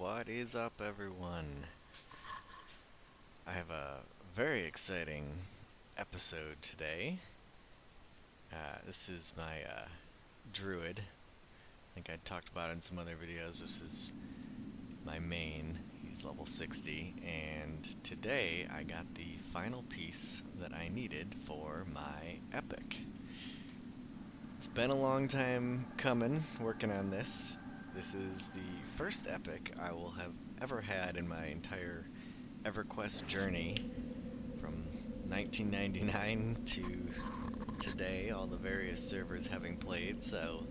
What is up, everyone? I have a very exciting episode today. This is my Druid. I think I talked about it in some other videos. This is my main. He's level 60, and today I got the final piece that I needed for my epic. It's been a long time coming, working on this. This is the first epic I will have ever had in my entire EverQuest journey from 1999 to today, all the various servers having played, so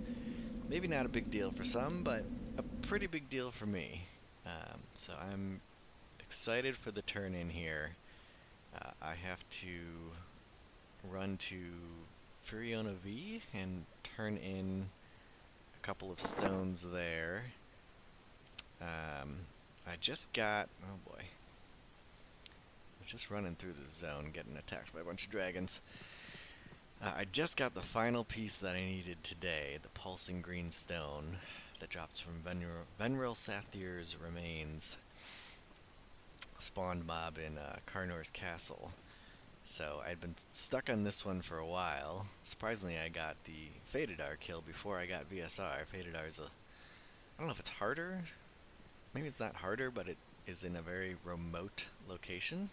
maybe not a big deal for some, but a pretty big deal for me. So I'm excited for the turn in here. I have to run to Furiona V and turn in a couple of stones there. I just got, oh boy, I was just running through the zone getting attacked by a bunch of dragons. I just got the final piece that I needed today, the pulsing green stone that drops from Venril Sathir's remains, spawned mob in Karnor's castle. So I'd been stuck on this one for a while. Surprisingly, I got the Fadedar kill before I got VSR. Fadedar's I don't know if it's harder. Maybe it's not harder, but it is in a very remote location.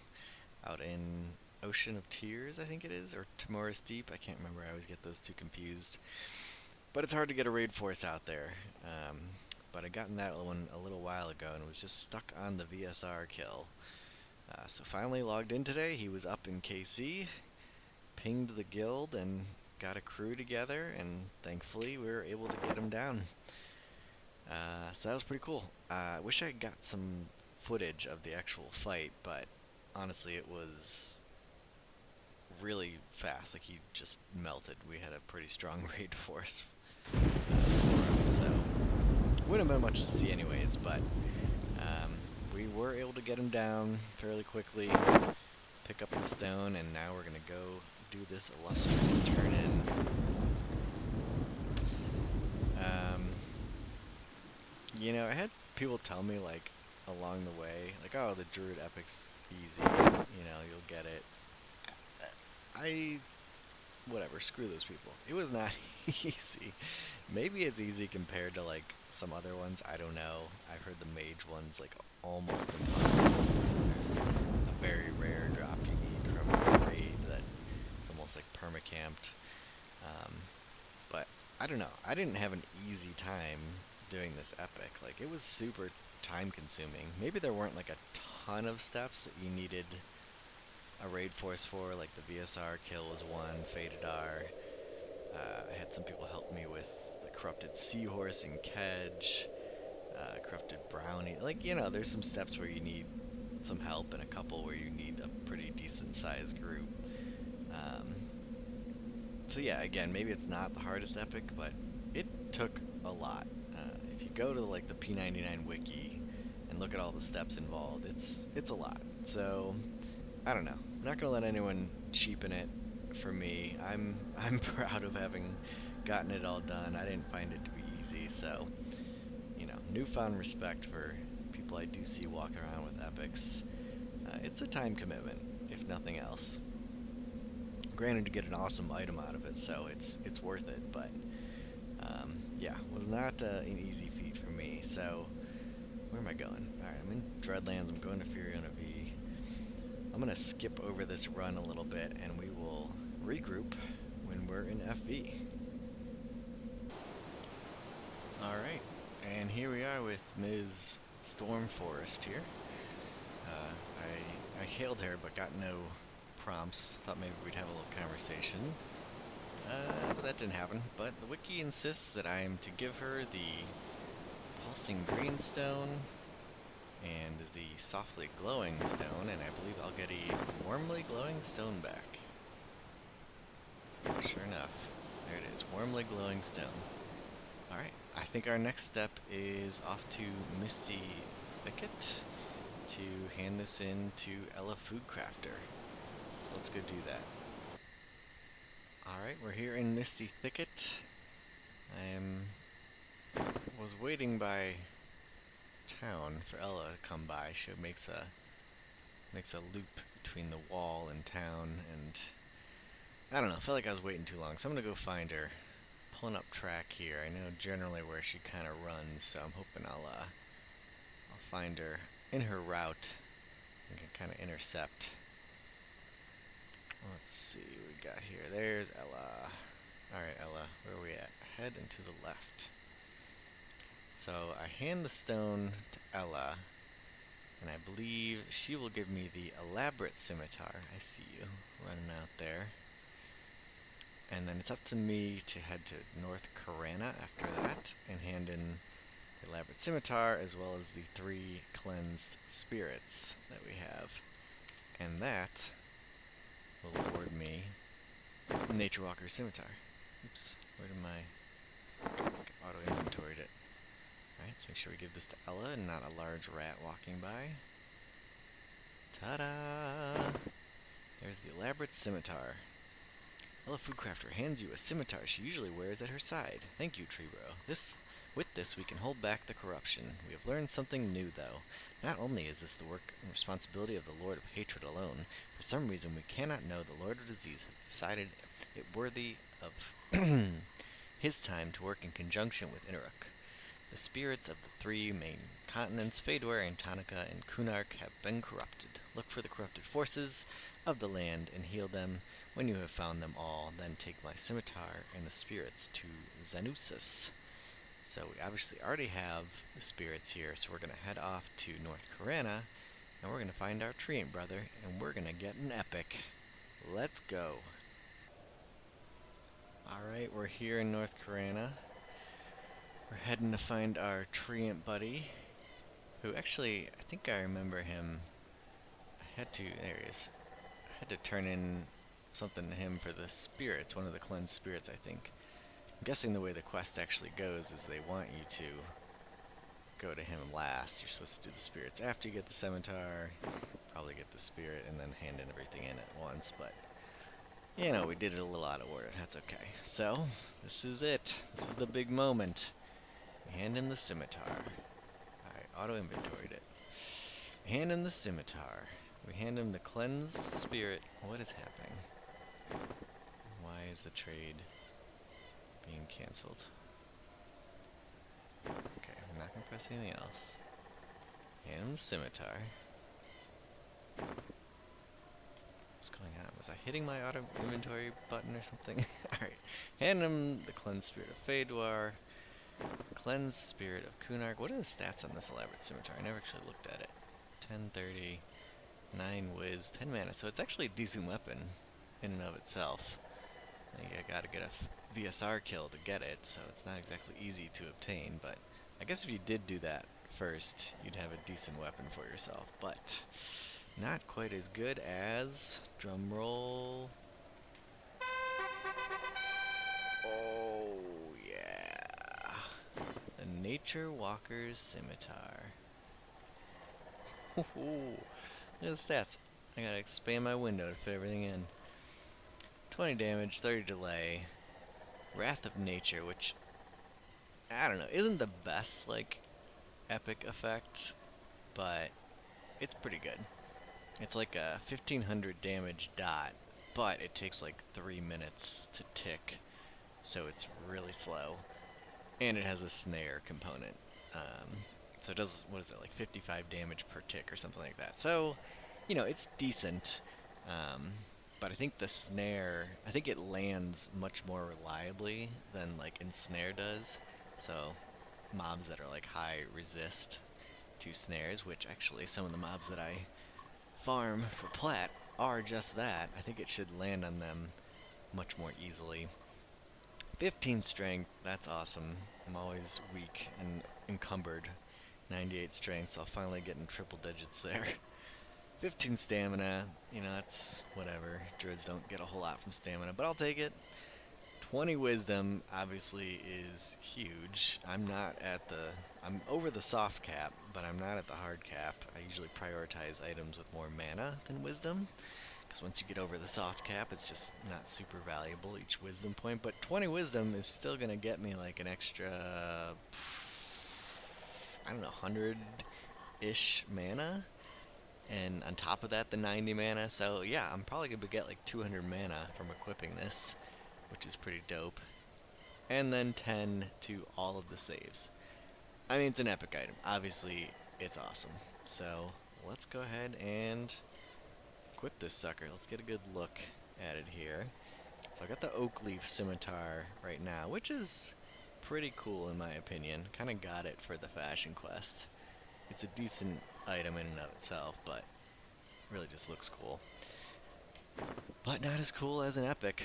Out in Ocean of Tears, I think it is, or Timoris Deep. I can't remember. I always get those two confused. But it's hard to get a raid force out there. But I gotten that one a little while ago and was just stuck on the VSR kill. So finally logged in today. He was up in KC, pinged the guild, and got a crew together, and thankfully we were able to get him down. So that was pretty cool. I wish I got some footage of the actual fight, but honestly it was really fast. Like, he just melted. We had a pretty strong raid force for him, so wouldn't have been much to see anyways, but we were able to get him down fairly quickly, pick up the stone, and now we're gonna go do this illustrious turn-in. I had people tell me, like, along the way, like, oh, the Druid epic's easy, you'll get it. Whatever, screw those people. It was not easy. Maybe it's easy compared to, like, some other ones, I don't know. I've heard the mage one's, like, almost impossible because there's a very rare drop you need from a raid that it's almost like permacamped. But I don't know. I didn't have an easy time doing this epic. Like, it was super time consuming. Maybe there weren't, like, a ton of steps that you needed a raid force for, like the VSR kill was one, Fadedar. I had some people help me with the corrupted seahorse and Kedge, corrupted brownie. Like, there's some steps where you need some help and a couple where you need a pretty decent sized group. So yeah, again, maybe it's not the hardest epic, but it took a lot. If you go to like the P99 wiki and look at all the steps involved, it's a lot. So I don't know. I'm not gonna let anyone cheapen it for me. I'm proud of having gotten it all done. I didn't find it to be easy, so newfound respect for people I do see walking around with epics. It's a time commitment, if nothing else. Granted, to get an awesome item out of it, so it's worth it. But yeah, was not an easy feat for me. So where am I going? All right, I'm in Dreadlands. I'm going to Furiona V. I'm going to skip over this run a little bit, and we will regroup when we're in FV. Alright, and here we are with Ms. Stormforest here. I hailed her, but got no prompts. Thought maybe we'd have a little conversation. But that didn't happen. But the wiki insists that I am to give her the pulsing green stone and the softly glowing stone, and I believe I'll get a warmly glowing stone back. Sure enough, there it is, warmly glowing stone. Alright, I think our next step is off to Misty Thicket to hand this in to Ella Food Crafter. So let's go do that. Alright, we're here in Misty Thicket. I was waiting by town for Ella to come by. She makes a loop between the wall and town, and I don't know. I felt like I was waiting too long, so I'm gonna go find her. Pulling up track here. I know generally where she kind of runs, so I'm hoping I'll find her in her route and can kind of intercept. Let's see what we got here. There's Ella. Alright, Ella, where are we at? Head and to the left. So I hand the stone to Ella, and I believe she will give me the elaborate scimitar. I see you running out there. And then it's up to me to head to North Karana after that and hand in the elaborate scimitar as well as the 3 cleansed spirits that we have. And that will award me Nature Walker's Scimitar. Oops, where did my auto-inventoried it? Alright, let's make sure we give this to Ella and not a large rat walking by. Ta-da! There's the elaborate scimitar. Ella Foodcrafter hands you a scimitar she usually wears at her side. Thank you, Treebro. With this, we can hold back the corruption. We have learned something new, though. Not only is this the work and responsibility of the Lord of Hatred alone, for some reason we cannot know the Lord of Disease has decided it worthy of his time to work in conjunction with Inaruk. The spirits of the 3 main continents, Fedor, Antonica, and Kunark, have been corrupted. Look for the corrupted forces of the land and heal them. When you have found them all, then take my scimitar and the spirits to Zanusis. So we obviously already have the spirits here, so we're going to head off to North Karana, and we're going to find our treant brother, and we're going to get an epic. Let's go. Alright, we're here in North Karana. We're heading to find our treant buddy, who actually, I think I remember him. There he is. I had to turn in something to him for the spirits, one of the cleansed spirits, I think. I'm guessing the way the quest actually goes is they want you to go to him last. You're supposed to do the spirits after you get the scimitar, probably get the spirit, and then hand in everything in at once, but you know, we did it a little out of order. That's okay. So, this is it. This is the big moment. We hand in the scimitar. I auto-inventoried it. We hand him the scimitar. We hand him the cleansed spirit. What is happening? Why is the trade being cancelled? Okay, I'm not going to press anything else. Hand him the scimitar. What's going on? Was I hitting my auto inventory button or something? Alright. Hand him the cleansed spirit of Fedor. Cleansed spirit of Kunark. What are the stats on this elaborate scimitar? I never actually looked at it. 1030, 9 whiz, 10 mana. So it's actually a decent weapon in and of itself. I think I gotta get a VSR kill to get it, so it's not exactly easy to obtain, but I guess if you did do that first, you'd have a decent weapon for yourself, but not quite as good as, drumroll, oh yeah, the Nature Walker's Scimitar. Look at the stats. I gotta expand my window to fit everything in. 20 damage, 30 delay, Wrath of Nature, which, I don't know, isn't the best, like, epic effect, but it's pretty good. It's like a 1500 damage dot, but it takes like 3 minutes to tick, so it's really slow. And it has a snare component. So it does, what is it, like 55 damage per tick or something like that. So, you know, it's decent. But I think the snare, I think it lands much more reliably than like Ensnare does. So mobs that are like high resist to snares, which actually some of the mobs that I farm for plat are just that. I think it should land on them much more easily. 15 strength, that's awesome. I'm always weak and encumbered. 98 strength, so I'll finally get in triple digits there. 15 stamina, you know, that's whatever. Druids don't get a whole lot from stamina, but I'll take it. 20 wisdom, obviously, is huge. I'm over the soft cap, but I'm not at the hard cap. I usually prioritize items with more mana than wisdom, because once you get over the soft cap, it's just not super valuable, each wisdom point. But 20 wisdom is still going to get me like an extra, I don't know, 100-ish mana. And on top of that, the 90 mana. So yeah, I'm probably going to get like 200 mana from equipping this, which is pretty dope. And then 10 to all of the saves. I mean, it's an epic item. Obviously, it's awesome. So let's go ahead and equip this sucker. Let's get a good look at it here. So I got the oak leaf scimitar right now, which is pretty cool in my opinion. Kind of got it for the fashion quest. It's a decent item in and of itself, but really just looks cool. But not as cool as an epic.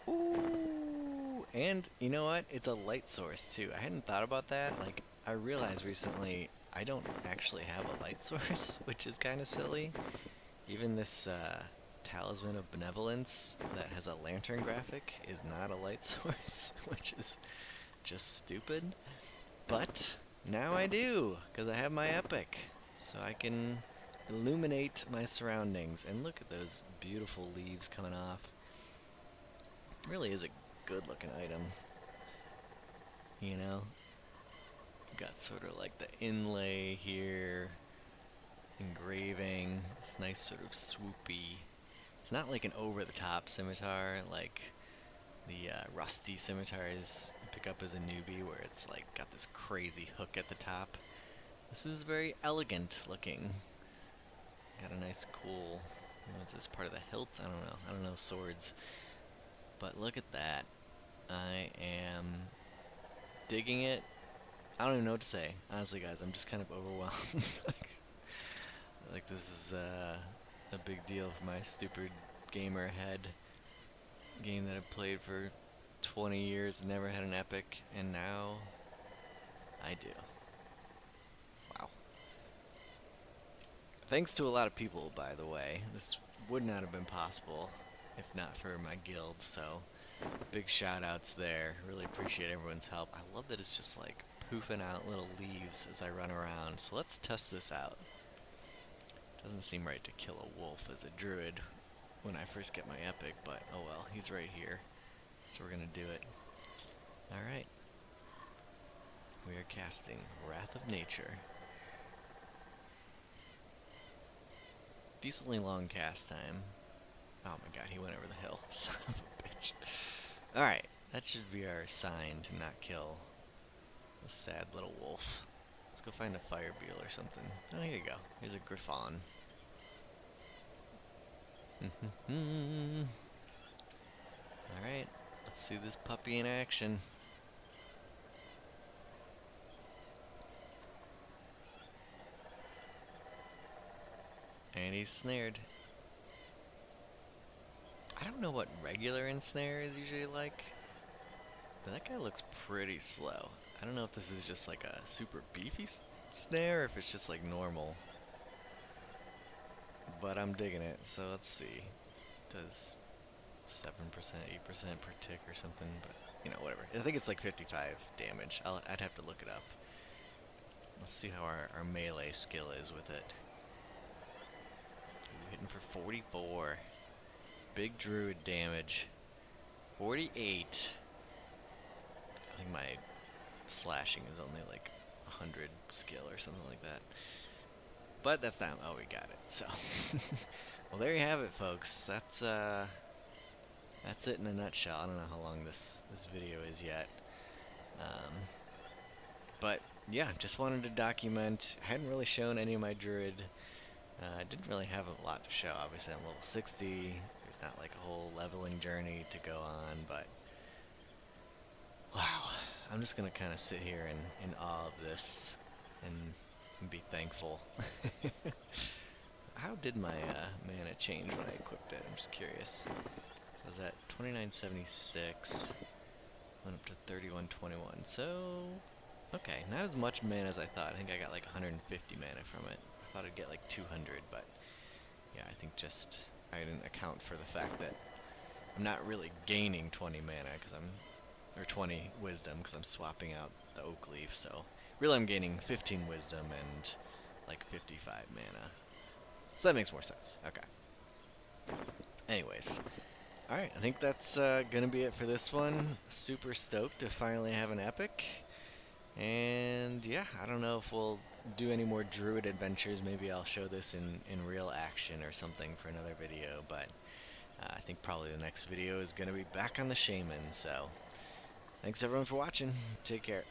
Ooh, and you know what? It's a light source too. I hadn't thought about that. Like, I realized recently I don't actually have a light source, which is kind of silly. Even this Talisman of Benevolence that has a lantern graphic is not a light source, which is just stupid. But now I do, because I have my epic. So I can illuminate my surroundings. And look at those beautiful leaves coming off. It really is a good looking item. You know? Got sort of like the inlay here. Engraving. This nice sort of swoopy. It's not like an over-the-top scimitar like the rusty scimitars you pick up as a newbie, where it's like got this crazy hook at the top. This is very elegant looking. Got a nice cool, what is this, part of the hilt? I don't know swords. But look at that. I am digging it. I don't even know what to say. Honestly, guys, I'm just kind of overwhelmed. like this is a big deal for my stupid gamer head. Game that I've played for 20 years, never had an epic, and now I do. Wow. Thanks to a lot of people, by the way. This would not have been possible if not for my guild, so big shout outs there. Really appreciate everyone's help. I love that it's just like poofing out little leaves as I run around. So let's test this out. Doesn't seem right to kill a wolf as a druid when I first get my epic, but oh well, he's right here. So we're gonna do it. Alright. We are casting Wrath of Nature. Decently long cast time. Oh my god, he went over the hill. Son of a bitch. Alright, that should be our sign to not kill the sad little wolf. Let's go find a fire beetle or something. Oh, here you go. Here's a griffon. Alright, let's see this puppy in action. And he's snared. I don't know what regular ensnare is usually like, but that guy looks pretty slow. I don't know if this is just like a super beefy snare or if it's just like normal. But I'm digging it, so let's see. It does 7%, 8% per tick or something, but you know, whatever. I think it's like 55 damage. I'd have to look it up. Let's see how our melee skill is with it. Ooh, hitting for 44. Big druid damage. 48. I think my slashing is only like 100 skill or something like that. But that's not, oh, we got it, so. Well, there you have it, folks. That's it in a nutshell. I don't know how long this video is yet. But yeah, just wanted to document. I hadn't really shown any of my druid. I didn't really have a lot to show. Obviously, I'm level 60. There's not like a whole leveling journey to go on, but wow, I'm just gonna kind of sit here in awe of this and be thankful. How did my mana change when I equipped it? I'm just curious. So I was at 2976, went up to 3121. So, okay, not as much mana as I thought. I think I got like 150 mana from it. I thought I'd get like 200, but yeah, I think just I didn't account for the fact that I'm not really gaining 20 mana or 20 wisdom because I'm swapping out the oak leaf. So really, I'm gaining 15 wisdom and like 55 mana. So that makes more sense. Okay. Anyways, all right. I think that's gonna be it for this one. Super stoked to finally have an epic. And yeah, I don't know if we'll do any more Druid adventures. Maybe I'll show this in real action or something for another video, but I think probably the next video is going to be back on the Shaman. So thanks everyone for watching. Take care.